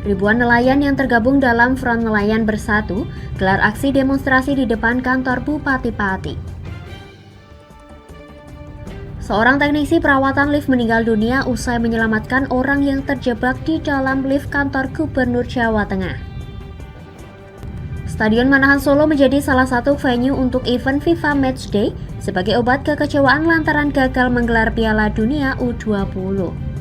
Ribuan nelayan yang tergabung dalam Front Nelayan Bersatu gelar aksi demonstrasi di depan kantor Bupati Pati. Seorang teknisi perawatan lift meninggal dunia usai menyelamatkan orang yang terjebak di dalam lift kantor Gubernur Jawa Tengah. Stadion Manahan Solo menjadi salah satu venue untuk event FIFA Matchday sebagai obat kekecewaan lantaran gagal menggelar Piala Dunia U20.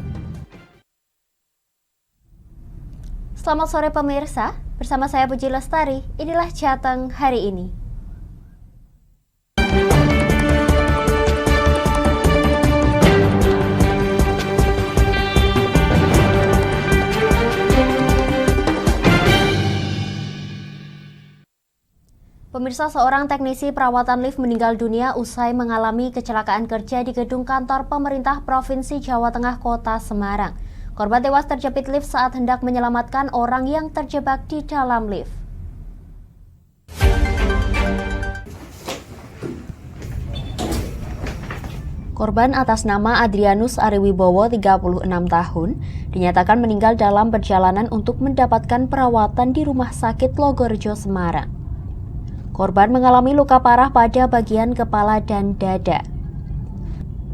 Selamat sore pemirsa, bersama saya Puji Lestari, inilah Jateng hari ini. Pemirsa, seorang teknisi perawatan lift meninggal dunia usai mengalami kecelakaan kerja di gedung kantor pemerintah Provinsi Jawa Tengah Kota Semarang. Korban tewas terjepit lift saat hendak menyelamatkan orang yang terjebak di dalam lift. Korban atas nama Adrianus Ariwibowo, 36 tahun, dinyatakan meninggal dalam perjalanan untuk mendapatkan perawatan di Rumah Sakit Logorjo, Semarang. Korban mengalami luka parah pada bagian kepala dan dada.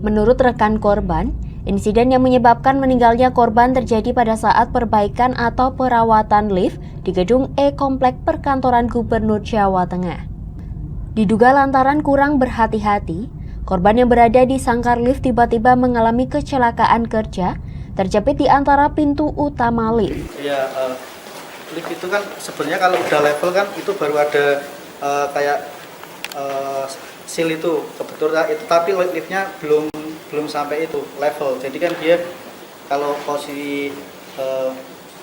Menurut rekan korban, insiden yang menyebabkan meninggalnya korban terjadi pada saat perbaikan atau perawatan lift di gedung E Komplek Perkantoran Gubernur Jawa Tengah. Diduga lantaran kurang berhati-hati, korban yang berada di sangkar lift tiba-tiba mengalami kecelakaan kerja, terjepit di antara pintu utama lift. Ya, lift itu kan sebenarnya kalau udah level kan itu baru ada seal itu kebetulan itu, tapi liftnya belum sampai itu level. Jadi kan dia kalau posisi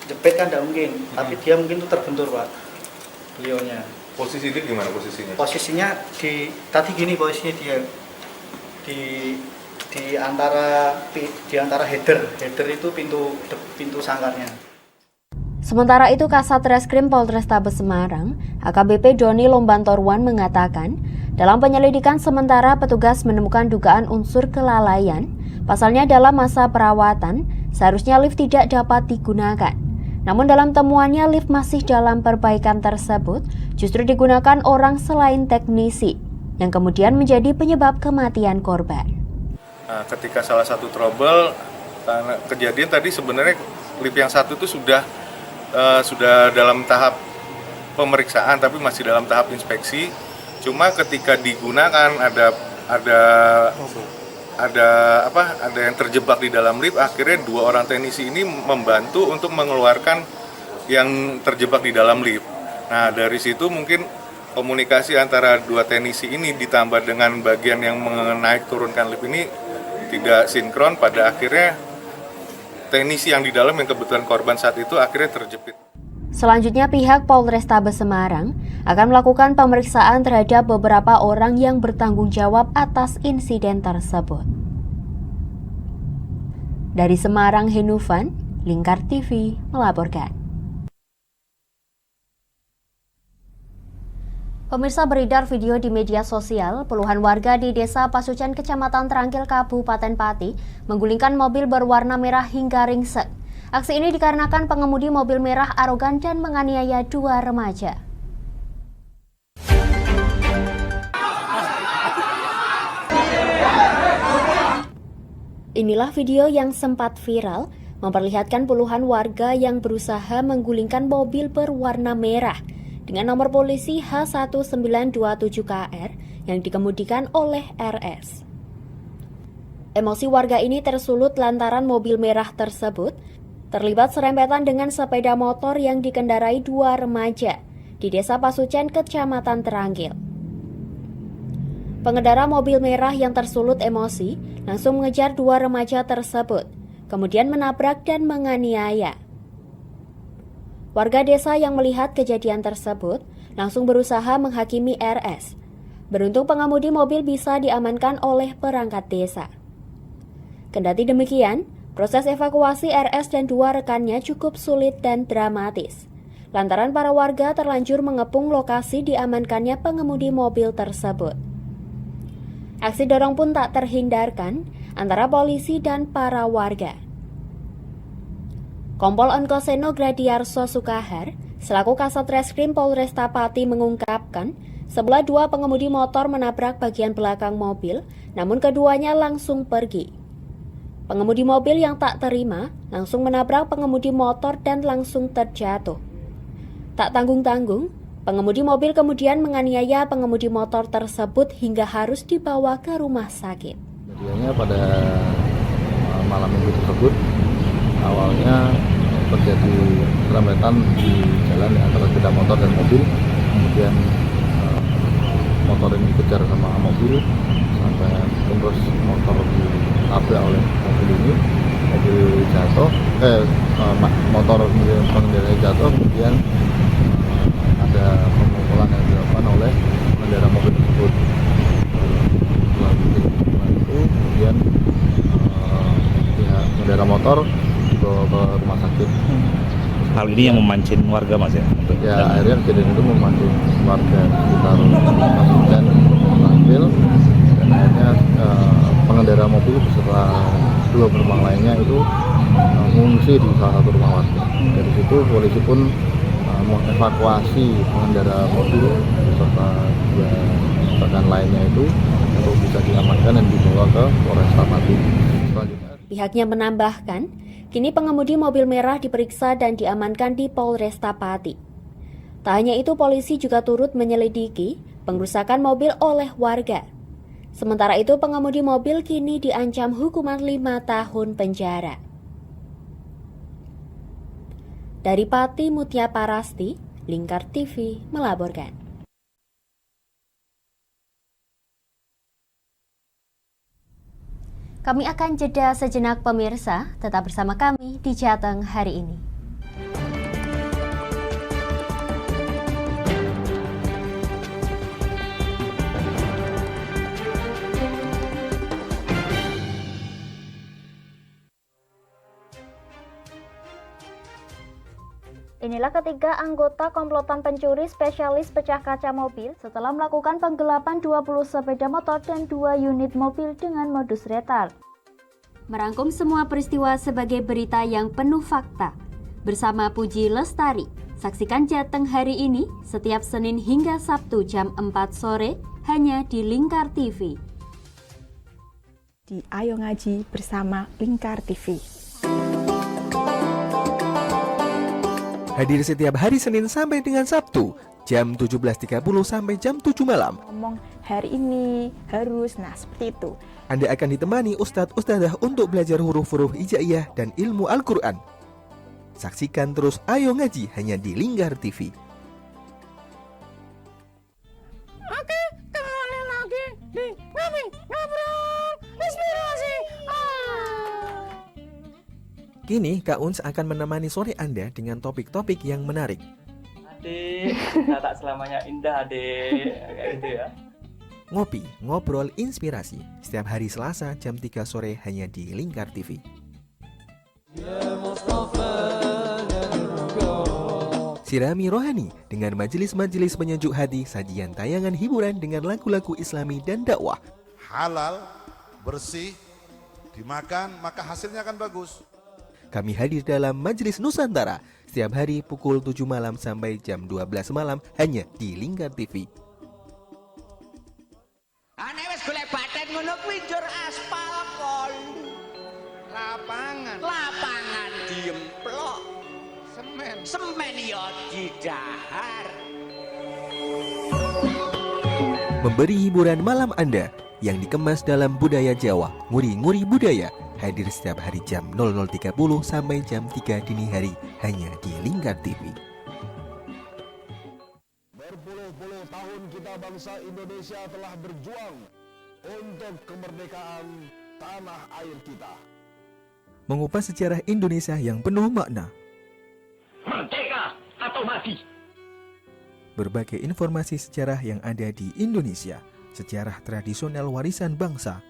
jepit kan tidak mungkin, tapi dia mungkin itu terbentur, Pak, beliaunya. Posisi dia gimana posisinya? Posisinya tadi gini posisinya dia di antara header itu pintu sangkarnya. Sementara itu, Kasat Reskrim Polrestabes Semarang, AKBP Doni Lombantorwan mengatakan, dalam penyelidikan sementara petugas menemukan dugaan unsur kelalaian, pasalnya dalam masa perawatan, seharusnya lift tidak dapat digunakan. Namun dalam temuannya lift masih dalam perbaikan tersebut, justru digunakan orang selain teknisi, yang kemudian menjadi penyebab kematian korban. Nah, ketika salah satu trouble, kejadian tadi sebenarnya lift yang satu itu sudah dalam tahap pemeriksaan, tapi masih dalam tahap inspeksi. Cuma ketika digunakan ada yang terjebak di dalam lift, akhirnya dua orang teknisi ini membantu untuk mengeluarkan yang terjebak di dalam lift. Nah, dari situ mungkin komunikasi antara dua teknisi ini ditambah dengan bagian yang menaik turunkan lift ini tidak sinkron, pada akhirnya teknisi yang di dalam yang kebetulan korban saat itu akhirnya terjepit. Selanjutnya pihak Polrestabes Semarang akan melakukan pemeriksaan terhadap beberapa orang yang bertanggung jawab atas insiden tersebut. Dari Semarang, Henufan, Lingkar TV melaporkan. Pemirsa, beredar video di media sosial, puluhan warga di Desa Pasucan, Kecamatan Trangkil, Kabupaten Pati, menggulingkan mobil berwarna merah hingga ringsek. Aksi ini dikarenakan pengemudi mobil merah arogan dan menganiaya dua remaja. Inilah video yang sempat viral, memperlihatkan puluhan warga yang berusaha menggulingkan mobil berwarna merah dengan nomor polisi H1927KR yang dikemudikan oleh RS. Emosi warga ini tersulut lantaran mobil merah tersebut terlibat serempetan dengan sepeda motor yang dikendarai dua remaja di Desa Pasucan, Kecamatan Trangkil. Pengendara mobil merah yang tersulut emosi langsung mengejar dua remaja tersebut, kemudian menabrak dan menganiaya. Warga desa yang melihat kejadian tersebut langsung berusaha menghakimi RS. Beruntung pengemudi mobil bisa diamankan oleh perangkat desa. Kendati demikian, proses evakuasi RS dan dua rekannya cukup sulit dan dramatis, lantaran para warga terlanjur mengepung lokasi diamankannya pengemudi mobil tersebut. Aksi dorong pun tak terhindarkan antara polisi dan para warga. Kompol Onkoseno Gradiarso Sukahar, selaku Kasat Reskrim Polresta Pati mengungkapkan, sebelah dua pengemudi motor menabrak bagian belakang mobil, namun keduanya langsung pergi. Pengemudi mobil yang tak terima langsung menabrak pengemudi motor dan langsung terjatuh. Tak tanggung-tanggung, pengemudi mobil kemudian menganiaya pengemudi motor tersebut hingga harus dibawa ke rumah sakit. Kejadiannya pada malam minggu tersebut, awalnya terjadi keramaian di jalan antara sepeda motor dan mobil. Kemudian motor ini dikejar sama mobil sampai terus motor ditabrak oleh mobil ini. Mobil jatuh, motor pengendaranya jatuh. Kemudian ada pemukulan yang dilakukan oleh pengendara mobil tersebut. Kemudian pihak pengendara motor dibawa ke rumah sakit. Hal ini yang memancing warga, Mas, ya? Ya, akhirnya kejadian itu memancing warga sekitar Pasundan untuk mengambil, dan akhirnya pengendara mobil beserta dua penumpang lainnya itu mengungsi di salah satu rumah warga. Dari situ polisi pun mengevakuasi pengendara mobil beserta dua rekan lainnya itu untuk bisa diamankan dan dibawa ke Polresta Pati. Pihaknya menambahkan, kini pengemudi mobil merah diperiksa dan diamankan di Polresta Pati. Tak hanya itu, polisi juga turut menyelidiki pengrusakan mobil oleh warga. Sementara itu, pengemudi mobil kini diancam hukuman 5 tahun penjara. Dari Pati, Mutia Parasti, Lingkar TV melaporkan. Kami akan jeda sejenak pemirsa, tetap bersama kami di Jateng hari ini. Inilah ketiga anggota komplotan pencuri spesialis pecah kaca mobil setelah melakukan penggelapan 20 sepeda motor dan 2 unit mobil dengan modus retal. Merangkum semua peristiwa sebagai berita yang penuh fakta. Bersama Puji Lestari, saksikan Jateng hari ini setiap Senin hingga Sabtu jam 4 sore hanya di Lingkar TV. Di Ayo Ngaji bersama Lingkar TV. Hadir setiap hari Senin sampai dengan Sabtu, jam 17.30 sampai jam 7 malam. Ngomong hari ini harus, seperti itu. Anda akan ditemani Ustadz-Ustadzah untuk belajar huruf-huruf hijaiyah dan ilmu Al-Quran. Saksikan terus Ayo Ngaji hanya di Lingkar TV. Oke, kembali lagi di Ngobrol Inspirasi. Kini Kak Uns akan menemani sore Anda dengan topik-topik yang menarik. Adik, kita tak selamanya indah, adik. Kayak gitu ya. Ngopi, ngobrol inspirasi. Setiap hari Selasa jam 3 sore hanya di Lingkar TV. Sirami rohani dengan majelis-majelis penyejuk hati, sajian tayangan hiburan dengan lagu-lagu Islami dan dakwah. Halal, bersih, dimakan maka hasilnya akan bagus. Kami hadir dalam Majelis Nusantara setiap hari pukul 7 malam sampai jam 12 malam hanya di Lingkar TV. Ane wis golek baten ngono kuwi njur aspal kon. Lapangan diemplok. Semen ya didahar. Memberi hiburan malam Anda yang dikemas dalam budaya Jawa, nguri-nguri budaya. Hadir setiap hari jam 00.30 sampai jam 3 dini hari hanya di Lingkar TV. Berpuluh-puluh tahun kita bangsa Indonesia telah berjuang untuk kemerdekaan tanah air kita. Mengupas sejarah Indonesia yang penuh makna. Merdeka atau mati. Berbagai informasi sejarah yang ada di Indonesia, sejarah tradisional warisan bangsa.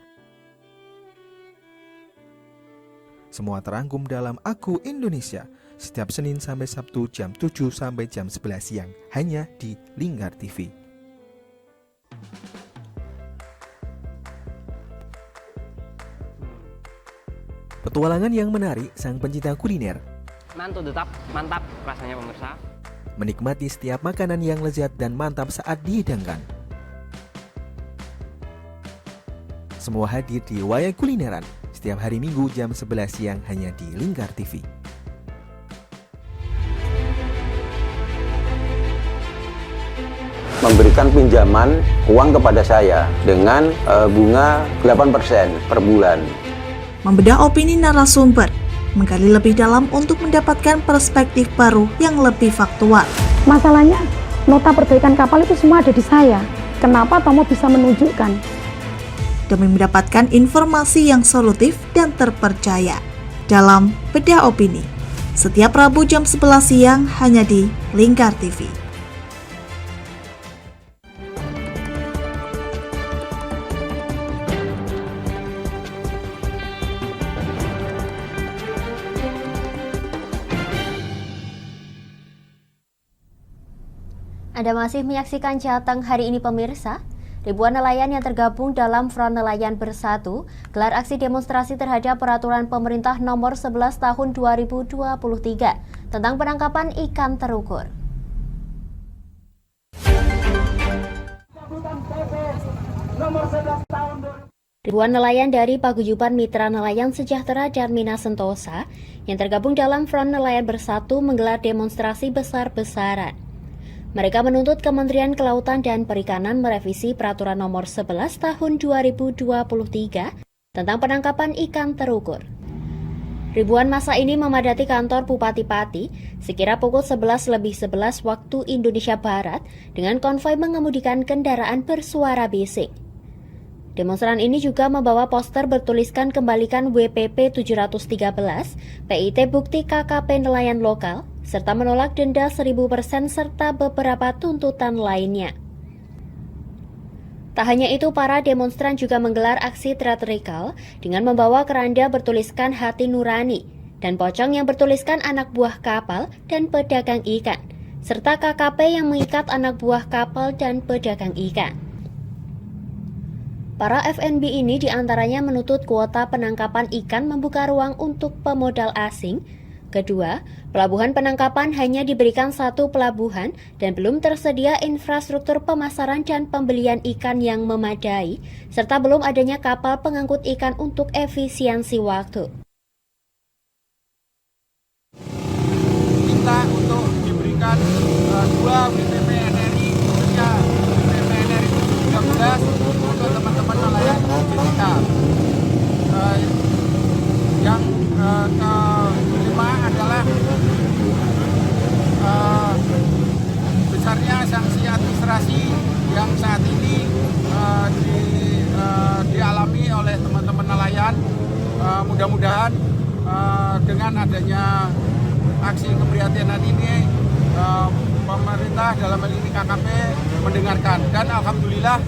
Semua terangkum dalam Aku Indonesia setiap Senin sampai Sabtu jam 7 sampai jam 11 siang hanya di Lingkar TV. Petualangan yang menarik sang pencinta kuliner. Mantu tetap mantap rasanya pemirsa. Menikmati setiap makanan yang lezat dan mantap saat dihidangkan. Semua hadir di Wayang Kulineran setiap hari Minggu jam 11 siang hanya di Lingkar TV. Memberikan pinjaman uang kepada saya dengan bunga 8% per bulan. Membedah opini narasumber, menggali lebih dalam untuk mendapatkan perspektif baru yang lebih faktual. Masalahnya, nota perbaikan kapal itu semua ada di saya. Kenapa Tomo bisa menunjukkan? Demi mendapatkan informasi yang solutif dan terpercaya. Dalam Bedah Opini, setiap Rabu jam 11 siang hanya di Lingkar TV. Anda masih menyaksikan Jateng hari ini pemirsa. Ribuan nelayan yang tergabung dalam Front Nelayan Bersatu gelar aksi demonstrasi terhadap peraturan pemerintah nomor 11 tahun 2023 tentang penangkapan ikan terukur. Ribuan nelayan dari Paguyuban Mitra Nelayan Sejahtera dan Mina Sentosa yang tergabung dalam Front Nelayan Bersatu menggelar demonstrasi besar-besaran. Mereka menuntut Kementerian Kelautan dan Perikanan merevisi Peraturan Nomor 11 Tahun 2023 tentang penangkapan ikan terukur. Ribuan massa ini memadati kantor Bupati Pati sekira pukul 11:11 waktu Indonesia Barat dengan konvoi mengemudikan kendaraan bersuara bising. Demonstran ini juga membawa poster bertuliskan kembalikan WPP 713, PIT bukti KKP nelayan lokal, serta menolak denda 1000% serta beberapa tuntutan lainnya. Tak hanya itu, para demonstran juga menggelar aksi teatrikal dengan membawa keranda bertuliskan Hati Nurani dan pocong yang bertuliskan anak buah kapal dan pedagang ikan, serta KKP yang mengikat anak buah kapal dan pedagang ikan. Para FNB ini diantaranya menuntut kuota penangkapan ikan membuka ruang untuk pemodal asing. Kedua, pelabuhan penangkapan hanya diberikan satu pelabuhan dan belum tersedia infrastruktur pemasaran dan pembelian ikan yang memadai, serta belum adanya kapal pengangkut ikan untuk efisiensi waktu. Minta untuk diberikan dua WPP NRI, khususnya WPP NRI 13 untuk teman-teman nelayan JTK. Yang kelima adalah besarnya sanksi administrasi yang saat ini dialami oleh teman-teman nelayan. Mudah-mudahan dengan adanya aksi keprihatinan ini pemerintah dalam hal ini KKP mendengarkan, dan alhamdulillah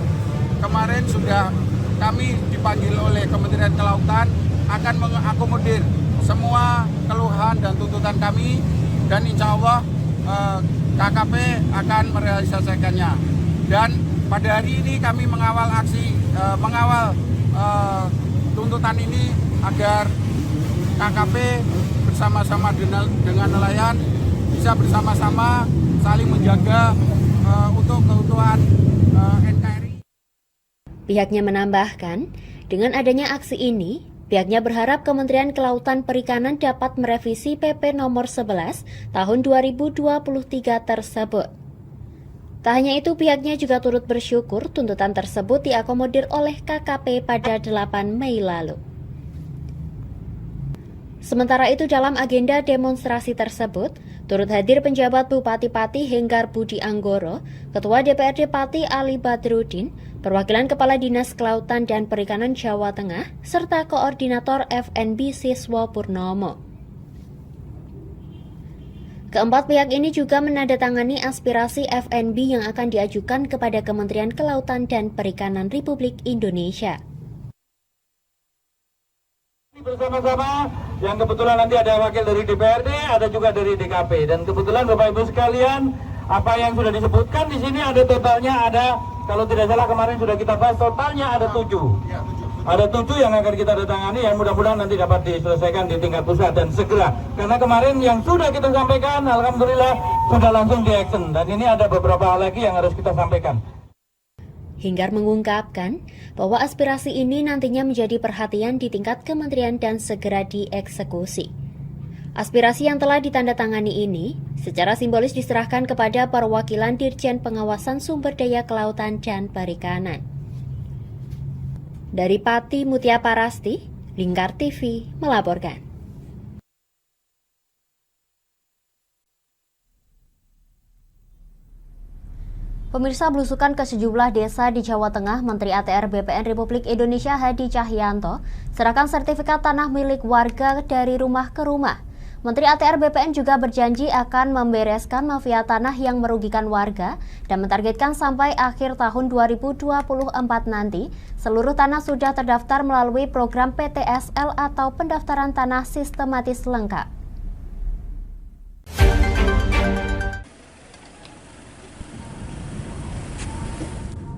kemarin sudah kami dipanggil oleh Kementerian Kelautan akan mengakomodir semua keluhan dan tuntutan kami, dan insya Allah KKP akan merealisasikannya. Dan pada hari ini kami mengawal aksi, tuntutan ini agar KKP bersama-sama dengan nelayan bisa bersama-sama saling menjaga untuk keutuhan NKRI. Pihaknya menambahkan, dengan adanya aksi ini, pihaknya berharap Kementerian Kelautan Perikanan dapat merevisi PP nomor 11 tahun 2023 tersebut. Tak hanya itu, pihaknya juga turut bersyukur tuntutan tersebut diakomodir oleh KKP pada 8 Mei lalu. Sementara itu, dalam agenda demonstrasi tersebut, turut hadir penjabat Bupati Pati Henggar Budi Anggoro, Ketua DPRD Pati Ali Badrudin, perwakilan Kepala Dinas Kelautan dan Perikanan Jawa Tengah, serta Koordinator FNB Siswo Purnomo. Keempat pihak ini juga menandatangani aspirasi FNB yang akan diajukan kepada Kementerian Kelautan dan Perikanan Republik Indonesia. Bersama-sama, yang kebetulan nanti ada wakil dari DPRD, ada juga dari DKP, dan kebetulan Bapak Ibu sekalian, apa yang sudah disebutkan di sini ada totalnya, ada, kalau tidak salah kemarin sudah kita bahas, totalnya ada 7. Ada 7 yang akan kita datangani yang mudah-mudahan nanti dapat diselesaikan di tingkat pusat dan segera. Karena kemarin yang sudah kita sampaikan, alhamdulillah sudah langsung di-action. Dan ini ada beberapa hal lagi yang harus kita sampaikan. Hinggar mengungkapkan bahwa aspirasi ini nantinya menjadi perhatian di tingkat kementerian dan segera dieksekusi. Aspirasi yang telah ditandatangani ini secara simbolis diserahkan kepada perwakilan Dirjen Pengawasan Sumber Daya Kelautan dan Perikanan. Dari Pati Mutia Parasti, Lingkar TV melaporkan. Pemirsa, belusukan ke sejumlah desa di Jawa Tengah, Menteri ATR BPN Republik Indonesia Hadi Cahyanto serahkan sertifikat tanah milik warga dari rumah ke rumah. Menteri ATR BPN juga berjanji akan membereskan mafia tanah yang merugikan warga dan mentargetkan sampai akhir tahun 2024 nanti, seluruh tanah sudah terdaftar melalui program PTSL atau pendaftaran tanah sistematis lengkap.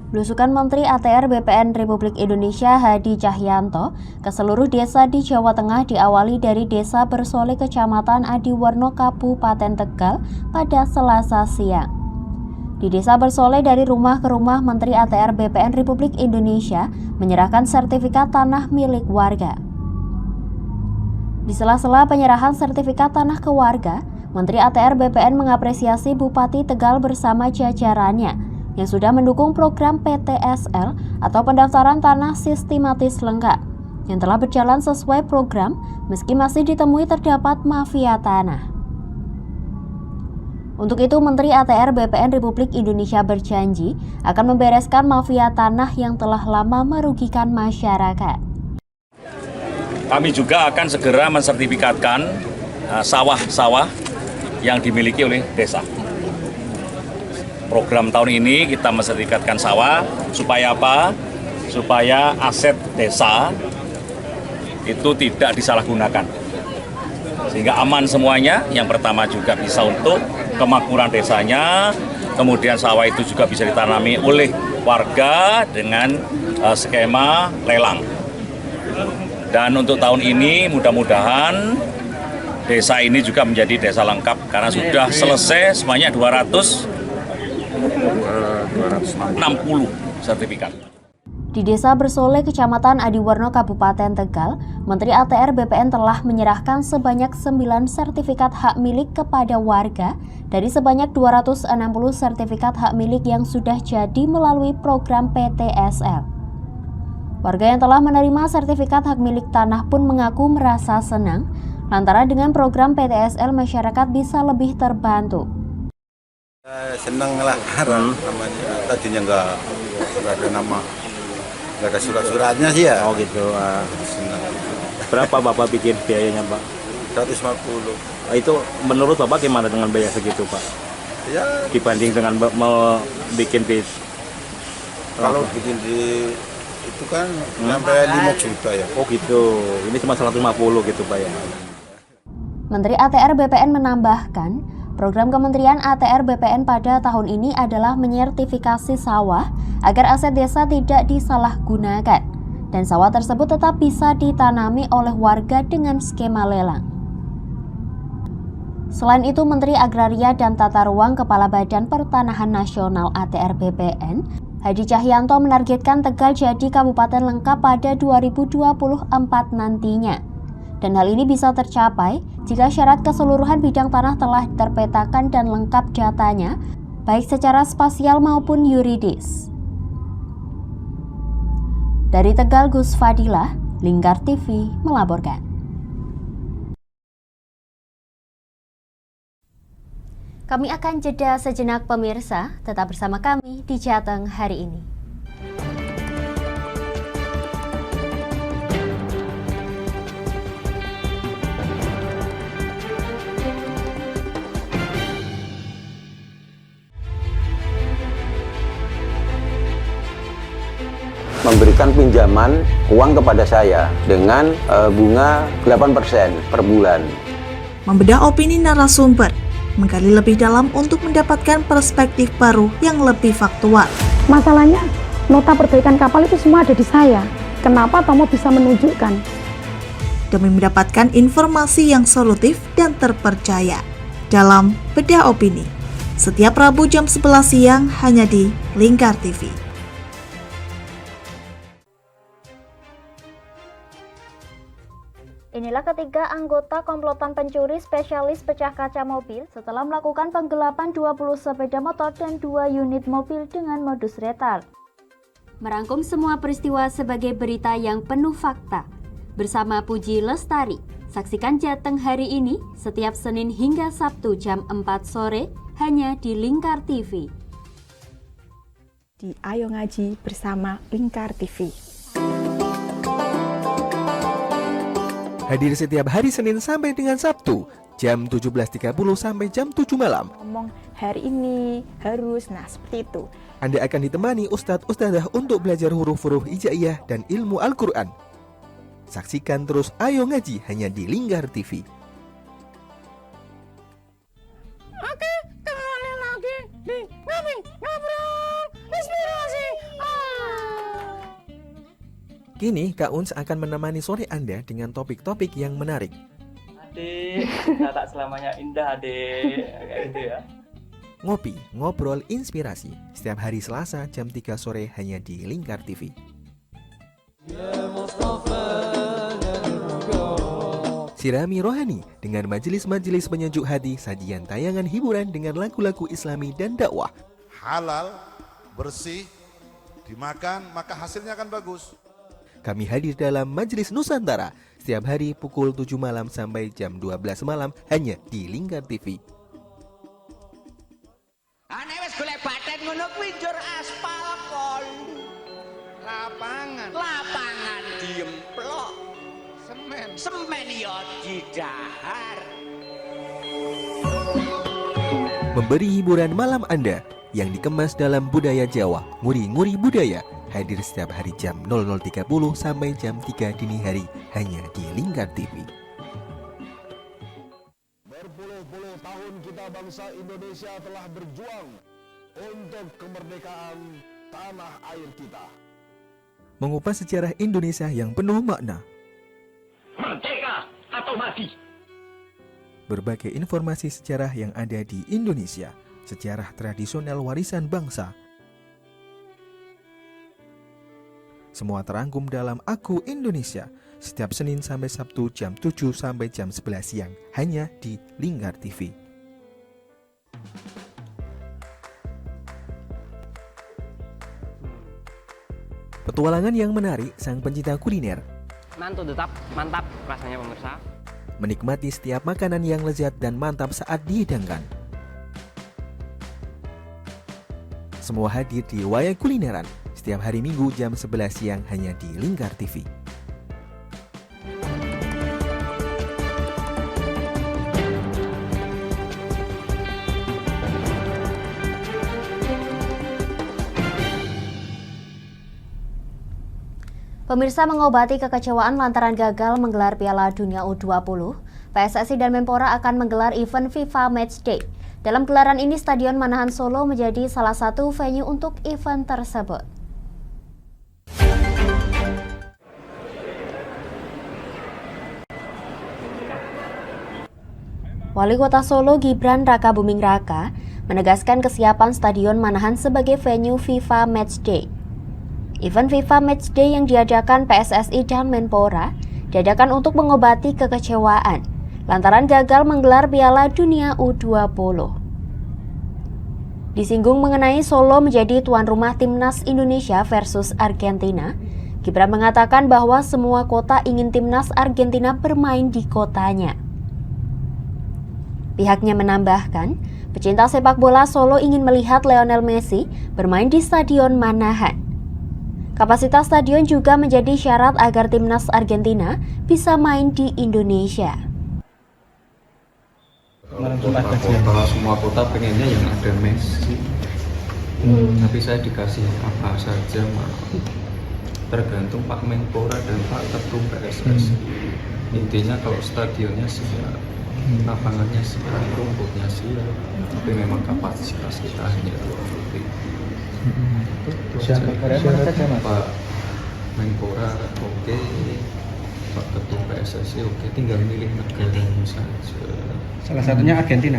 Belusukan Menteri ATR BPN Republik Indonesia Hadi Cahyanto ke seluruh desa di Jawa Tengah diawali dari Desa Bersole Kecamatan Adiwarno Kabupaten Tegal pada Selasa siang. Di Desa Bersole dari rumah ke rumah Menteri ATR BPN Republik Indonesia menyerahkan sertifikat tanah milik warga. Di sela-sela penyerahan sertifikat tanah ke warga, Menteri ATR BPN mengapresiasi Bupati Tegal bersama jajarannya yang sudah mendukung program PTSL atau pendaftaran tanah sistematis lengkap yang telah berjalan sesuai program meski masih ditemui terdapat mafia tanah. Untuk itu, Menteri ATR BPN Republik Indonesia berjanji akan membereskan mafia tanah yang telah lama merugikan masyarakat. Kami juga akan segera mensertifikatkan sawah-sawah yang dimiliki oleh desa. Program tahun ini kita mensertifikatkan sawah supaya apa? Supaya aset desa itu tidak disalahgunakan. Sehingga aman semuanya. Yang pertama juga bisa untuk kemakmuran desanya, kemudian sawah itu juga bisa ditanami oleh warga dengan skema lelang. Dan untuk tahun ini mudah-mudahan desa ini juga menjadi desa lengkap karena sudah selesai semuanya 260 sertifikat. Di Desa Bersole, Kecamatan Adiwarno, Kabupaten Tegal, Menteri ATR BPN telah menyerahkan sebanyak 9 sertifikat hak milik kepada warga dari sebanyak 260 sertifikat hak milik yang sudah jadi melalui program PTSL. Warga yang telah menerima sertifikat hak milik tanah pun mengaku merasa senang lantaran dengan program PTSL masyarakat bisa lebih terbantu. Senang lah, namanya tadinya nggak ada nama, nggak ada surat-suratnya sih ya. Oh gitu. Senang. Berapa Bapak bikin biayanya Pak? 150. Itu menurut Bapak gimana dengan biaya segitu Pak? Ya. Dibanding dengan mau bikin bis? Kalau bikin di itu kan sampai 5 juta ya. Oh gitu. Ini cuma 150 gitu Pak ya. Menteri ATR BPN menambahkan, program Kementerian ATR BPN pada tahun ini adalah menyertifikasi sawah agar aset desa tidak disalahgunakan dan sawah tersebut tetap bisa ditanami oleh warga dengan skema lelang. Selain itu, Menteri Agraria dan Tata Ruang Kepala Badan Pertanahan Nasional ATR BPN, Hadi Cahyanto menargetkan Tegal jadi kabupaten lengkap pada 2024 nantinya. Dan hal ini bisa tercapai jika syarat keseluruhan bidang tanah telah terpetakan dan lengkap datanya, baik secara spasial maupun yuridis. Dari Tegal, Gus Fadilah, Lingkar TV melaporkan. Kami akan jeda sejenak pemirsa, tetap bersama kami di Jateng hari ini. Memberikan pinjaman uang kepada saya dengan bunga 8% per bulan. Membedah opini narasumber, menggali lebih dalam untuk mendapatkan perspektif baru yang lebih faktual. Masalahnya, nota perbaikan kapal itu semua ada di saya. Kenapa Tomo bisa menunjukkan? Demi mendapatkan informasi yang solutif dan terpercaya dalam Bedah Opini. Setiap Rabu jam 11 siang hanya di Lingkar TV. Inilah ketiga anggota komplotan pencuri spesialis pecah kaca mobil setelah melakukan penggelapan 20 sepeda motor dan 2 unit mobil dengan modus retal. Merangkum semua peristiwa sebagai berita yang penuh fakta. Bersama Puji Lestari, saksikan Jateng hari ini setiap Senin hingga Sabtu jam 4 sore hanya di Lingkar TV. Di Ayo Ngaji bersama Lingkar TV. Hadir setiap hari Senin sampai dengan Sabtu, jam 17.30 sampai jam 7 malam. Ngomong hari ini harus, seperti itu. Anda akan ditemani Ustadz-Ustadzah untuk belajar huruf-huruf hijaiyah dan ilmu Al-Quran. Saksikan terus Ayo Ngaji hanya di Lingkar TV. Oke, kembali lagi di Ngobrol Inspirasi. Kini Kak Uns akan menemani sore Anda dengan topik-topik yang menarik. Adik, kita tak selamanya indah, adik. Kayak gitu ya. Ngopi, ngobrol inspirasi. Setiap hari Selasa jam 3 sore hanya di Lingkar TV. Sirami rohani dengan majelis-majelis penyejuk hati, sajian tayangan hiburan dengan lagu-lagu Islami dan dakwah. Halal, bersih, dimakan maka hasilnya akan bagus. Kami hadir dalam Majelis Nusantara setiap hari pukul 7 malam sampai jam 12 malam hanya di Lingkar TV. Ane wis golek baten ngono kuwi njur aspal kon. Lapangan diemplok. Semen ya didahar. Memberi hiburan malam Anda yang dikemas dalam budaya Jawa, nguri-nguri budaya. Hadir setiap hari jam 00.30 sampai jam 3 dini hari hanya di Lingkar TV. Berpuluh-puluh tahun kita bangsa Indonesia telah berjuang untuk kemerdekaan tanah air kita. Mengupas sejarah Indonesia yang penuh makna. Merdeka atau mati. Berbagai informasi sejarah yang ada di Indonesia, sejarah tradisional warisan bangsa. Semua terangkum dalam Aku Indonesia setiap Senin sampai Sabtu jam 7 sampai jam 11 siang hanya di Lingkar TV. Petualangan yang menarik sang pencinta kuliner. Mantap, tetap mantap rasanya pemirsa. Menikmati setiap makanan yang lezat dan mantap saat dihidangkan. Semua hadir di Wayang Kulineran setiap hari Minggu jam 11 siang hanya di Lingkar TV. Pemirsa, mengobati kekecewaan lantaran gagal menggelar Piala Dunia U20, PSSI dan Menpora akan menggelar event FIFA Matchday. Dalam gelaran ini, Stadion Manahan Solo menjadi salah satu venue untuk event tersebut. Wali Kota Solo Gibran Rakabuming Raka menegaskan kesiapan Stadion Manahan sebagai venue FIFA Matchday. Event FIFA Matchday yang diadakan PSSI dan Menpora diadakan untuk mengobati kekecewaan lantaran gagal menggelar Piala Dunia U20. Disinggung mengenai Solo menjadi tuan rumah Timnas Indonesia versus Argentina, Gibran mengatakan bahwa semua kota ingin Timnas Argentina bermain di kotanya. Pihaknya menambahkan, pecinta sepak bola Solo ingin melihat Lionel Messi bermain di Stadion Manahan. Kapasitas stadion juga menjadi syarat agar Timnas Argentina bisa main di Indonesia. Semua kota pengennya yang ada Messi, tapi saya dikasih apa saja, tergantung Pak Menpora dan Pak Ketum PSSI. Intinya kalau stadionnya siap, lapangannya siap, rumputnya siap, tapi memang kapasitas kita hanya 20. Pak Menpora oke, Pak Ketua PSSI oke, tinggal milih negaranya saja. Salah satunya Argentina.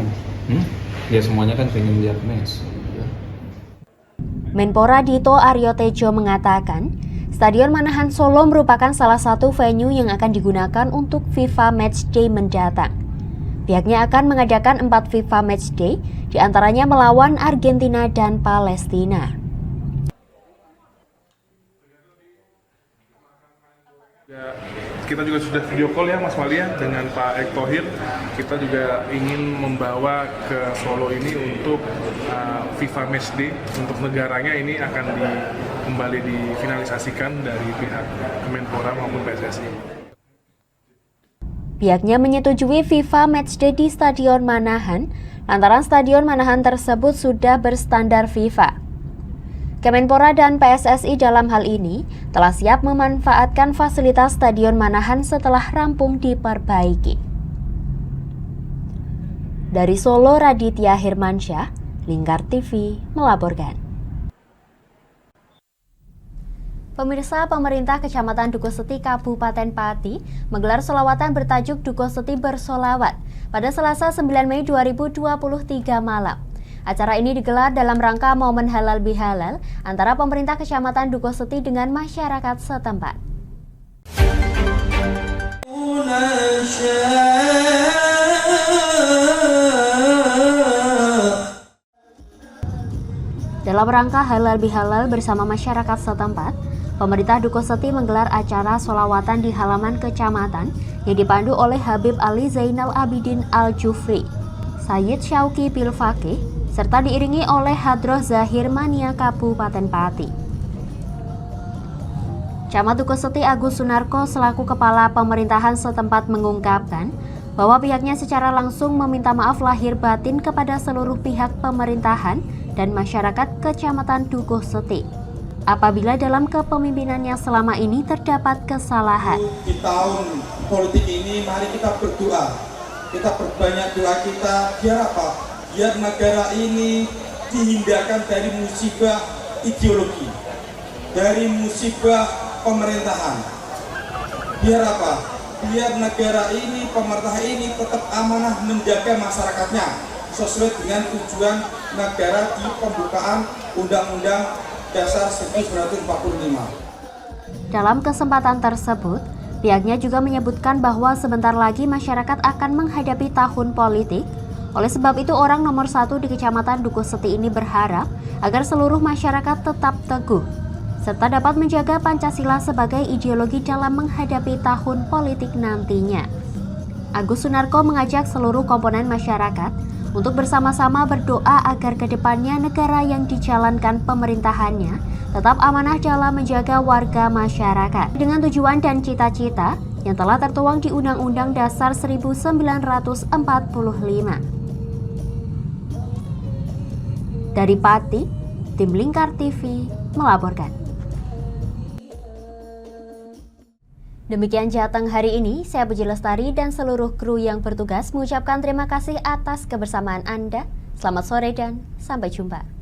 Ya semuanya kan pengen lihat match. Menpora Dito Aryo Tejo mengatakan, Stadion Manahan Solo merupakan salah satu venue yang akan digunakan untuk FIFA Matchday mendatang. Pihaknya akan mengadakan 4 FIFA Matchday, diantaranya melawan Argentina dan Palestina. Kita juga sudah video call ya Mas Walia dengan Pak Erick Thohir. Kita juga ingin membawa ke Solo ini untuk FIFA Matchday untuk negaranya ini akan kembali difinalisasikan dari pihak Kemenpora maupun PSSI. Pihaknya menyetujui FIFA Matchday di Stadion Manahan, lantaran Stadion Manahan tersebut sudah berstandar FIFA. Kemenpora dan PSSI dalam hal ini telah siap memanfaatkan fasilitas Stadion Manahan setelah rampung diperbaiki. Dari Solo, Raditya Hirmansyah, Lingkar TV melaporkan. Pemirsa, pemerintah Kecamatan Dukoseti, Kabupaten Pati menggelar sholawatan bertajuk Dukoseti Bersolawat pada Selasa 9 Mei 2023 malam. Acara ini digelar dalam rangka momen halal bihalal antara pemerintah Kecamatan Dukoseti dengan masyarakat setempat. Dalam rangka halal bihalal bersama masyarakat setempat, pemerintah Dukoseti menggelar acara sholawatan di halaman kecamatan yang dipandu oleh Habib Ali Zainal Abidin Al-Jufri, Sayyid Syauki Bilfaqih, serta diiringi oleh Hadroh Zahir Mania Kabupaten Pati. Camat Dukoseti Agus Sunarko selaku kepala pemerintahan setempat mengungkapkan bahwa pihaknya secara langsung meminta maaf lahir batin kepada seluruh pihak pemerintahan dan masyarakat Kecamatan Dukoseti apabila dalam kepemimpinannya selama ini terdapat kesalahan. Di tahun politik ini mari kita berdoa, kita perbanyak doa kita, biar apa? Biar negara ini dihindarkan dari musibah ideologi, dari musibah pemerintahan. Biar apa? Biar negara ini, pemerintah ini tetap amanah menjaga masyarakatnya sesuai dengan tujuan negara di pembukaan Undang-Undang Dasar 1945. Dalam kesempatan tersebut, pihaknya juga menyebutkan bahwa sebentar lagi masyarakat akan menghadapi tahun politik. Oleh sebab itu, orang nomor 1 di Kecamatan Dukoseti ini berharap agar seluruh masyarakat tetap teguh, serta dapat menjaga Pancasila sebagai ideologi dalam menghadapi tahun politik nantinya. Agus Sunarko mengajak seluruh komponen masyarakat untuk bersama-sama berdoa agar kedepannya negara yang dijalankan pemerintahannya tetap amanah dalam menjaga warga masyarakat dengan tujuan dan cita-cita yang telah tertuang di Undang-Undang Dasar 1945. Dari Pati, tim Lingkar TV melaporkan. Demikian Jateng hari ini, saya Puji Lestari dan seluruh kru yang bertugas mengucapkan terima kasih atas kebersamaan Anda. Selamat sore dan sampai jumpa.